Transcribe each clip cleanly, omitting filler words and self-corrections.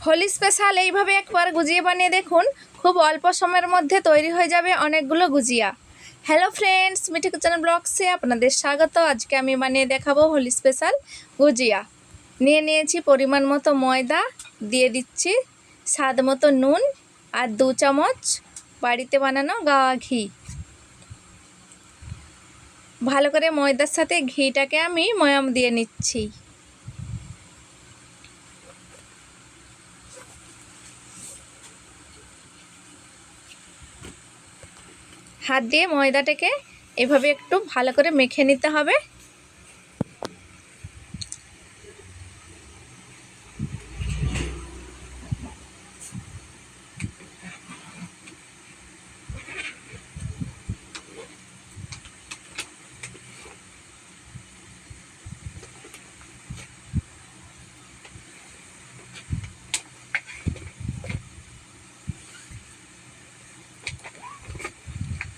Holi special এইভাবে একবার গুজিয়া বানিয়ে দেখুন। খুব অল্প সময়ের মধ্যে তৈরি হয়ে যাবে অনেকগুলো গুজিয়া। হ্যালো ফ্রেন্ডস, মিঠি কিচেন ব্লগসে আপনাদের স্বাগত। আজকে আমি বানিয়ে দেখাবো হোলি স্পেশাল গুজিয়া। নিয়েছি পরিমাণ মতো ময়দা, দিয়ে দিচ্ছি স্বাদ মতো নুন আর 2 চামচ বাড়িতে বানানো গাওয়া ঘি। ভালো করে ময়দার সাথে ঘিটাকে আমি ময়াম দিয়ে নিচ্ছি। হাত দিয়ে ময়দাটাকে এভাবে একটু ভালো করে মেখে নিতে হবে।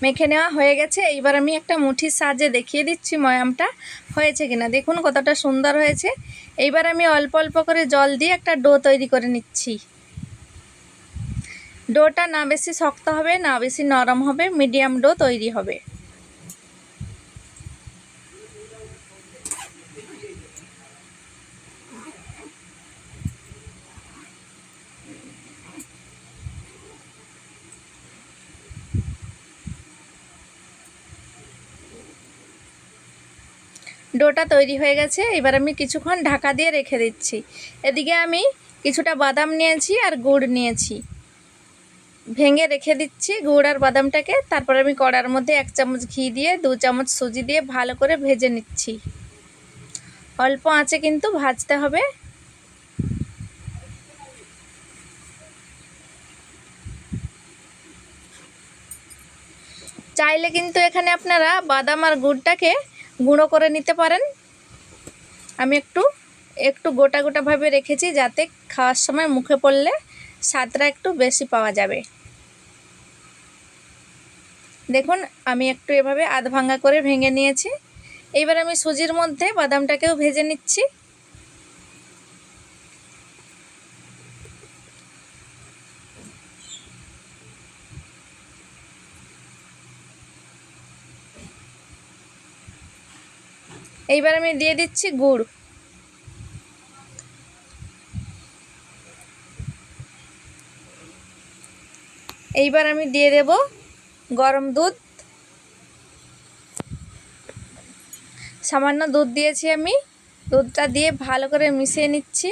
মেখে নেওয়া হয়ে গেছে। এইবার আমি একটা মুঠির সাহায্যে দেখিয়ে দিচ্ছি ময়ামটা হয়েছে কিনা। দেখুন কতটা সুন্দর হয়েছে। এইবার আমি অল্প অল্প করে জল দিয়ে একটা ডো তৈরি করে নিচ্ছি। ডোটা না বেশি শক্ত হবে না বেশি নরম হবে, মিডিয়াম ডো তৈরি হবে। ডোটা তৈরি হয়ে গেছে। এবার আমি কিছুক্ষণ ঢাকা দিয়ে রেখে দিচ্ছি। এদিকে আমি কিছুটা বাদাম নিয়েছি আর গুড় নিয়েছি, ভেঙে রেখে দিচ্ছি গুড় আর বাদামটাকে। তারপর আমি কড়ার মধ্যে 1 চামচ ঘি দিয়ে 2 চামচ সুজি দিয়ে ভালো করে ভেজে নিচ্ছি। অল্প আঁচে কিন্তু ভাজতে হবে। চাইলে কিন্তু এখানে আপনারা বাদাম আর গুড়টাকে গুঁড়ো করে নিতে পারেন। আমি একটু গোটা গোটাভাবে রেখেছি যাতে খাওয়ার সময় মুখে পড়লে স্বাদটা একটু বেশি পাওয়া যাবে। দেখুন আমি একটু এভাবে আধ ভাঙা করে ভেঙে নিয়েছি। এইবার আমি সুজির মধ্যে বাদামটাকেও ভেজে নিচ্ছি। এইবার আমি দিয়ে দিচ্ছি গুড়। এইবার আমি দিয়ে দেব গরম দুধ। সামান্য দুধ দিয়েছি আমি। দুধটা দিয়ে ভালো করে মিশিয়ে নিচ্ছি।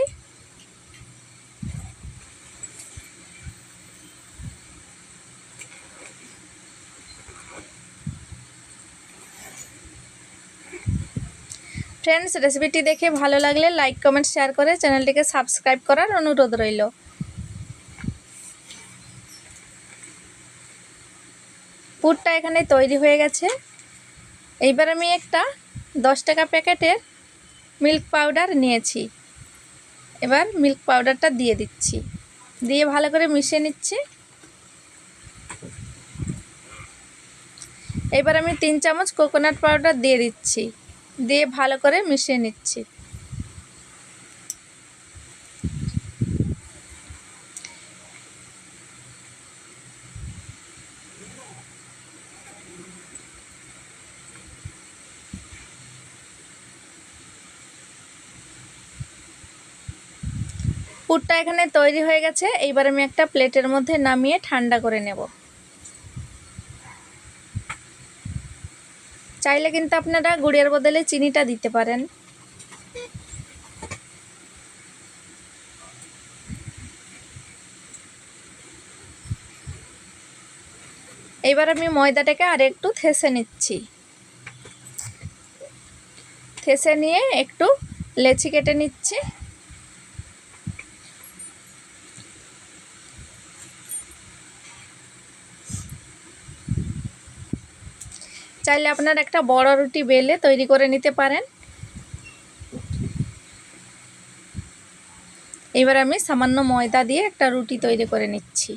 ফ্রেন্ডস, রেসিপিটি দেখে ভালো লাগলে লাইক কমেন্ট শেয়ার করে চ্যানেলটিকে সাবস্ক্রাইব করার অনুরোধ রইল। পুরটা এখানে তৈরি হয়ে গেছে। এইবার আমি একটা 10 টাকা প্যাকেটের মিল্ক পাউডার নিয়েছি। এবার মিল্ক পাউডারটা দিয়ে দিচ্ছি, দিয়ে ভালো করে মিশিয়ে নিচ্ছি। এবার আমি 3 চামচ কোকোনাট পাউডার দিয়ে দিচ্ছি, দিয়ে ভালো করে মিশিয়ে নিচ্ছি। পুরটা এখানে তৈরি হয়ে গেছে। এইবার আমি একটা প্লেটের মধ্যে নামিয়ে ঠান্ডা করে নেব। চাইলে কিন্তু আপনারা গুড়ের বদলে চিনিটা দিতে পারেন। এইবার আমি ময়দাটাকে আর একটু থেসে নিচ্ছি। থেসে নিয়ে একটু লেচি কেটে নিচ্ছি। চাইলে আপনারা একটা বড় রুটি বেলে তৈরি করে নিতে পারেন। এবার আমি সামান্য ময়দা দিয়ে একটা রুটি তৈরি করে নিচ্ছি।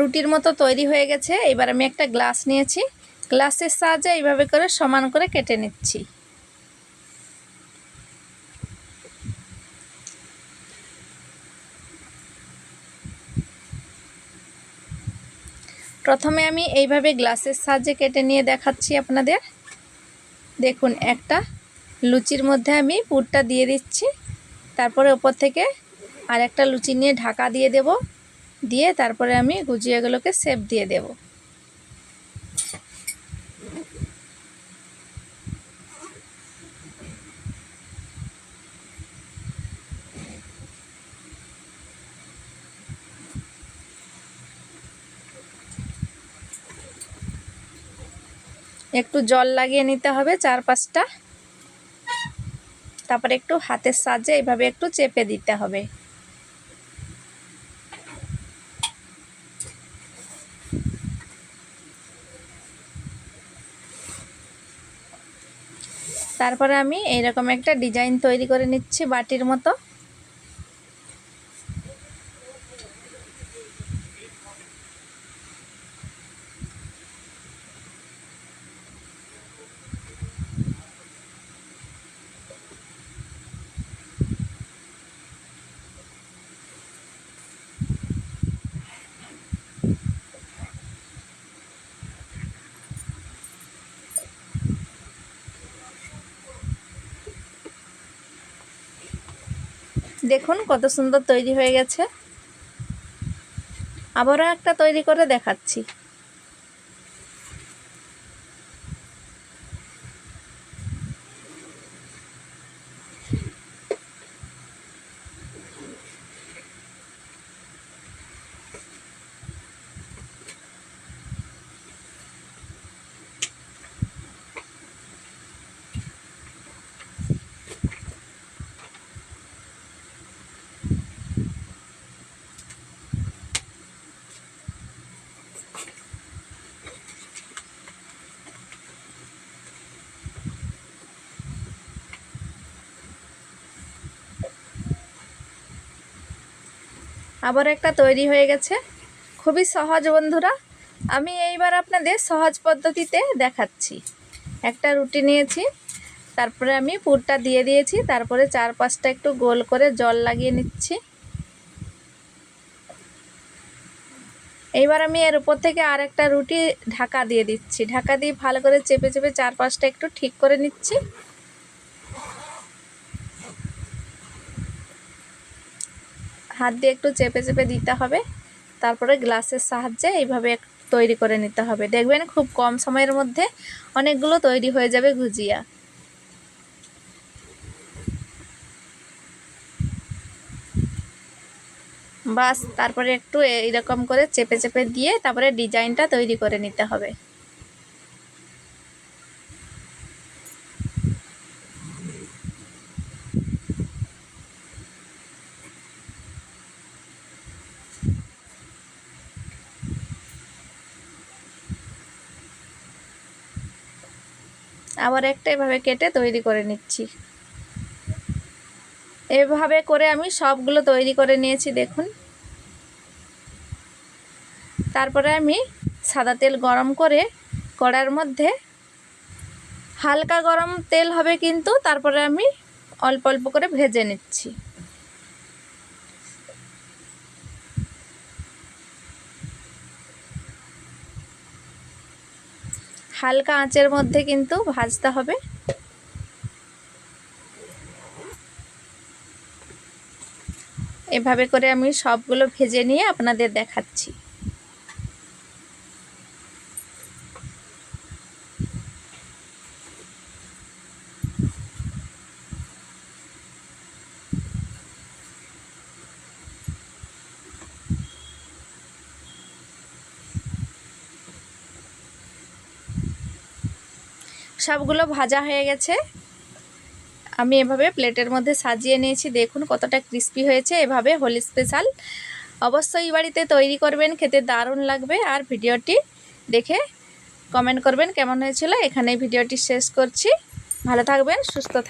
রুটির মতো তৈরি হয়ে গেছে। এবার আমি একটা গ্লাস নিয়েছি, গ্লাসের সাহায্যে এইভাবে করে সমান করে কেটে নিচ্ছি। প্রথমে আমি এইভাবে গ্লাসের সাহায্যে কেটে নিয়ে দেখাচ্ছি আপনাদের। দেখুন, একটা লুচির মধ্যে আমি পুরটা দিয়ে দিচ্ছি, তারপরে ওপর থেকে আর একটা লুচি নিয়ে ঢাকা দিয়ে দেব, দিয়ে তারপরে আমি গুজিয়াগুলোকে শেপ দিয়ে দেব। একটু জল লাগিয়ে নিতে হবে 4-5টা, তারপরে একটু হাতের সাহায্যে এইভাবে একটু চেপে দিতে হবে। তারপরে আমি এইরকম একটা ডিজাইন তৈরি করে নিচ্ছি বাটির মতো। দেখুন কত সুন্দর তৈরি হয়ে গেছে। আবারও একটা তৈরি করে দেখাচ্ছি। আবার একটা তৈরি হয়ে গেছে। খুবই সহজ বন্ধুরা, আমি এইবার আপনাদের সহজ পদ্ধতিতে দেখাচ্ছি। একটা রুটি নিয়েছি, তারপরে আমি পুরটা দিয়ে দিয়েছি, তারপরে 4-5টা একটু গোল করে জল লাগিয়ে নিচ্ছি। এইবার আমি এর উপর থেকে আর একটা রুটি ঢাকা দিয়ে দিচ্ছি, ঢাকা দিয়ে ভালো করে চেপে চেপে 4-5টা একটু ঠিক করে নিচ্ছি। হাত দিয়ে একটু চেপে চেপে দিতে হবে, তারপরে গ্লাসের সাহায্যে এইভাবে তৈরি করে নিতে হবে। দেখবেন খুব কম সময়ের মধ্যে অনেকগুলো তৈরি হয়ে যাবে গুজিয়া। বাস, তারপরে একটু এইরকম করে চেপে চেপে দিয়ে তারপরে ডিজাইনটা তৈরি করে নিতে হবে। আবার একটা এভাবে কেটে তৈরি করে নিচ্ছি। এভাবে করে আমি সবগুলো তৈরি করে নিয়েছি দেখুন। তারপরে আমি সাদা তেল গরম করে কড়ার মধ্যে, হালকা গরম তেল হবে কিন্তু, তারপরে আমি অল্প অল্প করে ভেজে নিচ্ছি। হালকা আঁচের মধ্যে কিন্তু ভাজতে হবে। এভাবে করে আমি সবগুলো ভেজে নিয়ে আপনাদের দেখাচ্ছি। সবগুলো ভাজা হয়ে গেছে, আমি এভাবে প্লেটের মধ্যে সাজিয়ে নিয়েছি। দেখুন কতটা ক্রিস্পি হয়েছে। এভাবে হোলি স্পেশাল অবশ্যই বাড়িতে তৈরি করবেন, খেতে দারুণ লাগবে। আর ভিডিওটি দেখে কমেন্ট করবেন কেমন হয়েছিল। এখানেই ভিডিওটি শেষ করছি। ভালো থাকবেন, সুস্থ থাকবেন।